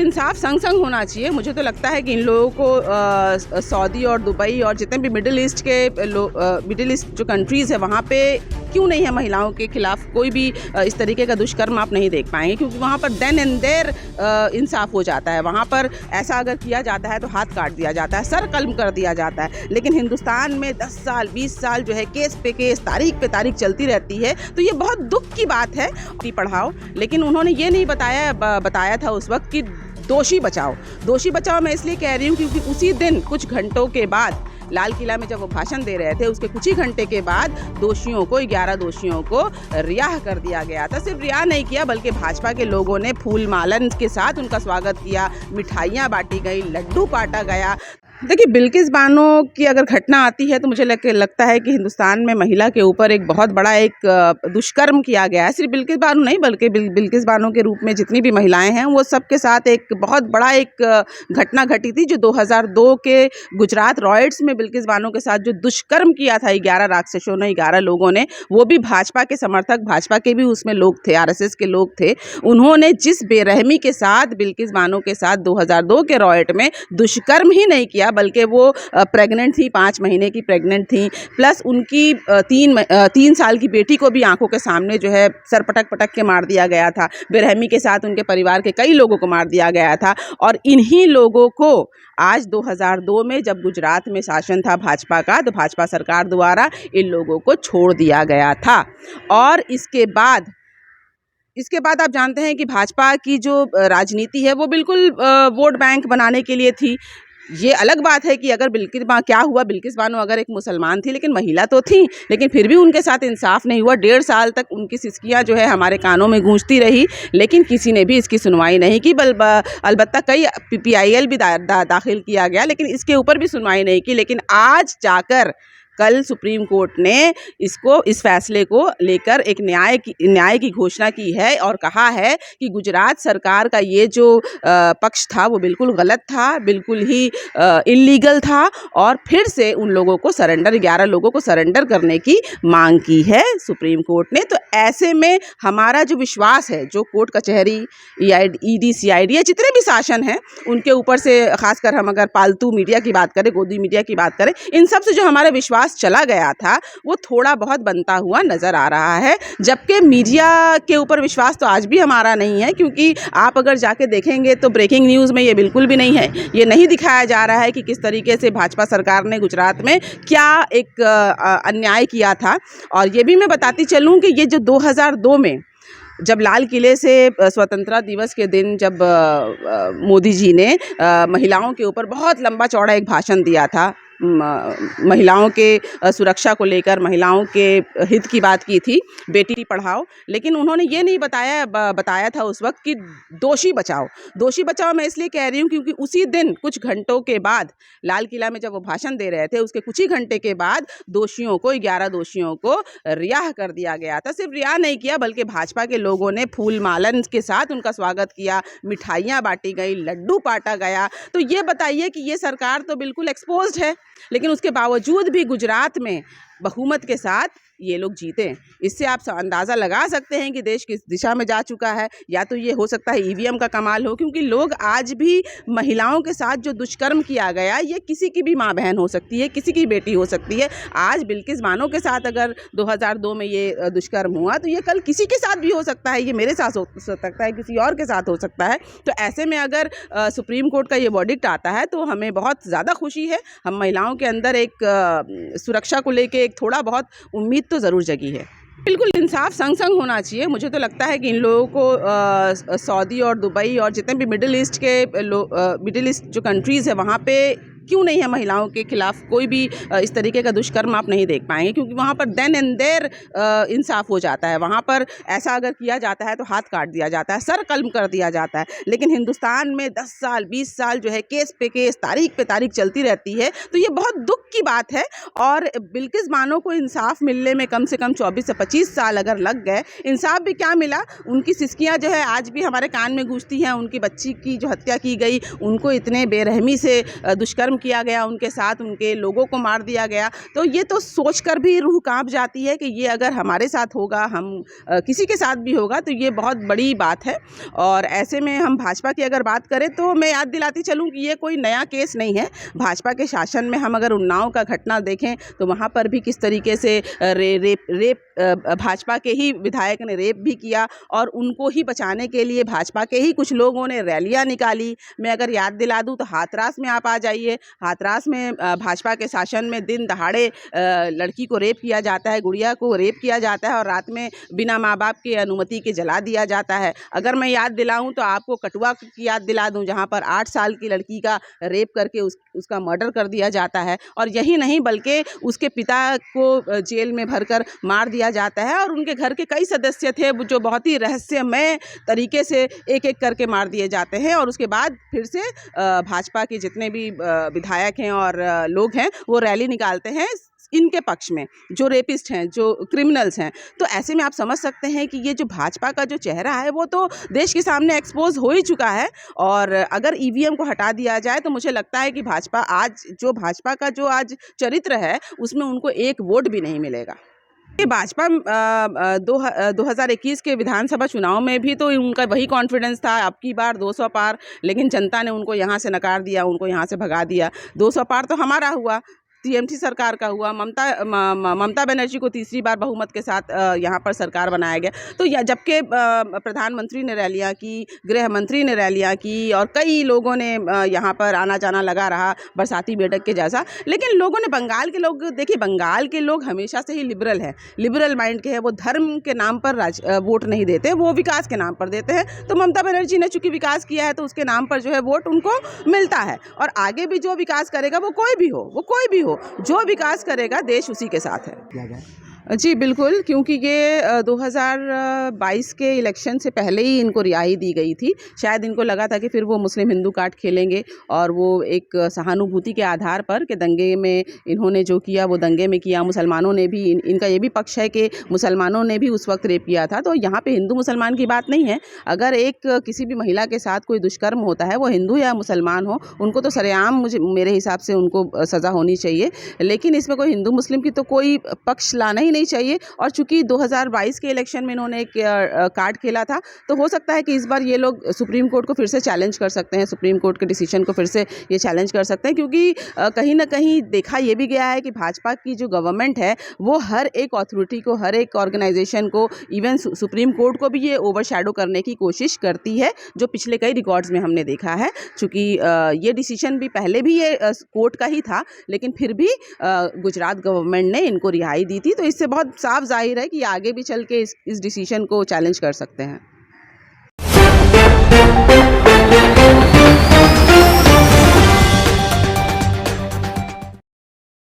इंसाफ संग संग होना चाहिए। मुझे तो लगता है कि इन लोगों को सऊदी और दुबई और जितने भी मिडिल ईस्ट जो कंट्रीज़ है वहाँ पे क्यों नहीं है महिलाओं के खिलाफ कोई भी इस तरीके का दुष्कर्म आप नहीं देख पाएंगे, क्योंकि वहाँ पर देन एंड देयर इंसाफ हो जाता है। वहाँ पर ऐसा अगर किया जाता है तो हाथ काट दिया जाता है, सर कलम कर दिया जाता है। लेकिन हिंदुस्तान में 10 साल 20 साल जो है केस पे केस, तारीख पे तारीख चलती रहती है। तो ये बहुत दुख की बात है कि पढ़ाओ, लेकिन उन्होंने ये नहीं बताया था उस वक्त कि दोषी बचाओ। मैं इसलिए कह रही हूँ क्योंकि उसी दिन कुछ घंटों के बाद लाल किला में जब वो भाषण दे रहे थे उसके कुछ ही घंटे के बाद 11 दोषियों को रिहा कर दिया गया था। सिर्फ रिहा नहीं किया बल्कि भाजपा के लोगों ने फूल मालन के साथ उनका स्वागत किया, मिठाइयाँ बांटी गई, लड्डू काटा गया। देखिए, बिल्किस बानो की अगर घटना आती है तो मुझे लगता है कि हिंदुस्तान में महिला के ऊपर एक बहुत बड़ा एक दुष्कर्म किया गया है। सिर्फ बिल्किस बानो नहीं बल्कि बिल्किस बानो के रूप में जितनी भी महिलाएं हैं वो सब के साथ एक बहुत बड़ा एक घटना घटी थी जो 2002 के गुजरात रॉयट्स में बिल्किस बानो के साथ जो दुष्कर्म किया था 11 राक्षसों ने, 11 लोगों ने, वो भी भाजपा के समर्थक, भाजपा के भी उसमें लोग थे, RSS के लोग थे। उन्होंने जिस बेरहमी के साथ बिल्किस बानो के साथ 2002 के रॉयट में दुष्कर्म ही नहीं किया बल्कि वो प्रेग्नेंट थी, 5 महीने की प्रेग्नेंट थी, प्लस उनकी 3 साल की बेटी को भी आंखों के सामने जो है सर पटक के मार दिया गया था। बेरहमी के साथ उनके परिवार के कई लोगों को मार दिया गया था। और इन्हीं लोगों को आज 2002 में जब गुजरात में शासन था भाजपा का, तो भाजपा सरकार द्वारा इन लोगों को छोड़ दिया गया था। और इसके बाद आप जानते हैं कि भाजपा की जो राजनीति है वो बिल्कुल वोट बैंक बनाने के लिए थी। ये अलग बात है कि अगर बिल्किस बानो अगर एक मुसलमान थी, लेकिन महिला तो थी, लेकिन फिर भी उनके साथ इंसाफ नहीं हुआ। 1.5 साल तक उनकी सिसकियां जो है हमारे कानों में गूंजती रही, लेकिन किसी ने भी इसकी सुनवाई नहीं की। अलबत्ता कई PIL भी दाखिल किया गया, लेकिन इसके ऊपर भी सुनवाई नहीं की। लेकिन आज जाकर कल सुप्रीम कोर्ट ने इस फैसले को लेकर एक न्याय की घोषणा की है और कहा है कि गुजरात सरकार का ये जो पक्ष था वो बिल्कुल गलत था, बिल्कुल ही इल्लीगल था, और फिर से उन लोगों को 11 लोगों को सरेंडर करने की मांग की है सुप्रीम कोर्ट ने। तो ऐसे में हमारा जो विश्वास है, जो कोर्ट कचहरी, ED CID या जितने भी शासन हैं उनके ऊपर से, खासकर हम अगर पालतू मीडिया की बात करें, गोदी मीडिया की बात करें, इन सब से जो हमारा विश्वास चला गया था वो थोड़ा बहुत बनता हुआ नजर आ रहा है। जबकि मीडिया के ऊपर विश्वास तो आज भी हमारा नहीं है, क्योंकि आप अगर जाके देखेंगे तो ब्रेकिंग न्यूज़ में ये बिल्कुल भी नहीं है। ये नहीं दिखाया जा रहा है कि किस तरीके से भाजपा सरकार ने गुजरात में क्या एक अन्याय किया था। और ये भी मैं बताती चलूँ कि ये जो 2002 में जब लाल किले से स्वतंत्रता दिवस के दिन जब मोदी जी ने महिलाओं के ऊपर बहुत लंबा चौड़ा एक भाषण दिया था, महिलाओं के सुरक्षा को लेकर, महिलाओं के हित की बात की थी, बेटी पढ़ाओ, लेकिन उन्होंने ये नहीं बताया था उस वक्त कि दोषी बचाओ। मैं इसलिए कह रही हूँ क्योंकि उसी दिन कुछ घंटों के बाद लाल किला में जब वो भाषण दे रहे थे उसके कुछ ही घंटे के बाद 11 दोषियों को रिहा कर दिया गया था। सिर्फ रिहा नहीं किया बल्कि भाजपा के लोगों ने फूल मालन के साथ उनका स्वागत किया, मिठाइयाँ बांटी गई, लड्डू काटा गया। तो ये बताइए कि ये सरकार तो बिल्कुल एक्सपोज्ड है, लेकिन उसके बावजूद भी गुजरात में बहुमत के साथ ये लोग जीते। इससे आप अंदाज़ा लगा सकते हैं कि देश किस दिशा में जा चुका है। या तो ये हो सकता है EVM का कमाल हो, क्योंकि लोग आज भी महिलाओं के साथ जो दुष्कर्म किया गया, ये किसी की भी माँ बहन हो सकती है, किसी की बेटी हो सकती है। आज बिल्किस बानो के साथ अगर 2002 में ये दुष्कर्म हुआ तो ये कल किसी के साथ भी हो सकता है, ये मेरे साथ हो सकता है, किसी और के साथ हो सकता है। तो ऐसे में अगर सुप्रीम कोर्ट का ये वर्डिक्ट आता है तो हमें बहुत ज़्यादा खुशी है। हम महिलाओं के अंदर एक सुरक्षा को लेकर एक थोड़ा बहुत उम्मीद तो ज़रूर जगी है। बिल्कुल इंसाफ संग संग होना चाहिए। मुझे तो लगता है कि इन लोगों को सऊदी और दुबई और जितने भी मिडिल ईस्ट जो कंट्रीज़ है वहाँ पे क्यों नहीं है महिलाओं के खिलाफ कोई भी इस तरीके का दुष्कर्म आप नहीं देख पाएंगे, क्योंकि वहाँ पर देन एंड देयर इंसाफ हो जाता है। वहाँ पर ऐसा अगर किया जाता है तो हाथ काट दिया जाता है, सर कलम कर दिया जाता है। लेकिन हिंदुस्तान में 10 साल 20 साल जो है केस पे केस, तारीख पे तारीख चलती रहती है। तो ये बहुत दुख की बात है। और बिल्किस बानो को इंसाफ मिलने में कम से कम 24 से 25 साल अगर लग गए, इंसाफ भी क्या मिला, उनकी सिसकियाँ जो है आज भी हमारे कान में गूंजती हैं। उनकी बच्ची की जो हत्या की गई, उनको इतने बेरहमी से दुष्कर्म किया गया उनके साथ, उनके लोगों को मार दिया गया। तो ये तो सोचकर भी रूह कांप जाती है कि ये अगर हमारे साथ होगा, हम किसी के साथ भी होगा, तो ये बहुत बड़ी बात है। और ऐसे में हम भाजपा की अगर बात करें तो मैं याद दिलाती चलूँ कि ये कोई नया केस नहीं है। भाजपा के शासन में हम अगर उन्नाव का घटना देखें तो वहाँ पर भी किस तरीके से रेप भाजपा के ही विधायक ने रेप भी किया और उनको ही बचाने के लिए भाजपा के ही कुछ लोगों ने रैलियां निकाली। मैं अगर याद दिला दूं तो हाथरस में आप आ जाइए। हाथरस में भाजपा के शासन में दिन दहाड़े लड़की को रेप किया जाता है, गुड़िया को रेप किया जाता है और रात में बिना माँ बाप की अनुमति के जला दिया जाता है। अगर मैं याद दिलाऊं तो आपको कठुआ की याद दिला दूं, जहां पर 8 साल की लड़की का रेप करके उसका मर्डर कर दिया जाता है। और यही नहीं बल्कि उसके पिता को जेल में भरकर मार दिया जाता है और उनके घर के कई सदस्य थे जो बहुत ही रहस्यमय तरीके से एक एक करके मार दिए जाते हैं। और उसके बाद फिर से भाजपा के जितने भी विधायक हैं और लोग हैं वो रैली निकालते हैं इनके पक्ष में, जो रेपिस्ट हैं, जो क्रिमिनल्स हैं। तो ऐसे में आप समझ सकते हैं कि ये जो भाजपा का जो चेहरा है वो तो देश के सामने एक्सपोज हो ही चुका है। और अगर ईवीएम को हटा दिया जाए तो मुझे लगता है कि भाजपा का जो आज चरित्र है उसमें उनको एक वोट भी नहीं मिलेगा। ये भाजपा 2021 के विधानसभा चुनाव में भी तो उनका वही कॉन्फिडेंस था, अब की बार 200 पार, लेकिन जनता ने उनको यहाँ से नकार दिया, उनको यहाँ से भगा दिया। 200 पार तो हमारा हुआ, टीएमसी सरकार का हुआ, ममता बनर्जी को तीसरी बार बहुमत के साथ यहाँ पर सरकार बनाया गया। तो जबकि प्रधानमंत्री ने रैलियाँ की, गृह मंत्री ने रैलियाँ की और कई लोगों ने यहाँ पर आना जाना लगा रहा बरसाती मेढक के जैसा। लेकिन लोगों ने, बंगाल के लोग, देखिए बंगाल के लोग हमेशा से ही लिबरल हैं, लिबरल माइंड के हैं। वो धर्म के नाम पर वोट नहीं देते, वो विकास के नाम पर देते हैं। तो ममता बनर्जी ने चूंकि विकास किया है तो उसके नाम पर जो है वोट उनको मिलता है। और आगे भी जो विकास करेगा वो कोई भी हो, जो विकास करेगा देश उसी के साथ है। जी बिल्कुल, क्योंकि ये 2022 के इलेक्शन से पहले ही इनको रिहाई दी गई थी। शायद इनको लगा था कि फिर वो मुस्लिम हिंदू कार्ड खेलेंगे और वो एक सहानुभूति के आधार पर कि दंगे में इन्होंने जो किया वो दंगे में किया। मुसलमानों ने भी, इनका ये भी पक्ष है कि मुसलमानों ने भी उस वक्त रेप किया था। तो यहाँ पे हिंदू मुसलमान की बात नहीं है। अगर किसी भी महिला के साथ कोई दुष्कर्म होता है, वो हिंदू या मुसलमान हो, उनको तो सरेआम मेरे हिसाब से उनको सज़ा होनी चाहिए। लेकिन इसमें कोई हिंदू मुस्लिम की तो कोई पक्ष लाना ही नहीं चाहिए। और चूंकि 2022 के इलेक्शन में इन्होंने एक कार्ड खेला था, तो हो सकता है कि इस बार ये लोग सुप्रीम कोर्ट को फिर से चैलेंज कर सकते हैं, सुप्रीम कोर्ट के डिसीजन को फिर से ये चैलेंज कर सकते हैं। क्योंकि कहीं ना कहीं देखा ये भी गया है कि भाजपा की जो गवर्नमेंट है वो हर एक अथॉरिटी को, हर एक ऑर्गेनाइजेशन को, इवन सुप्रीम कोर्ट को भी ये ओवरशैडो करने की कोशिश करती है, जो पिछले कई रिकॉर्ड्स में हमने देखा है। चूँकि ये डिसीजन भी पहले भी ये कोर्ट का ही था, लेकिन फिर भी गुजरात गवर्नमेंट ने इनको रिहाई दी थी। तो इससे बहुत साफ जाहिर है कि आगे भी चल के इस डिसीजन को चैलेंज कर सकते हैं।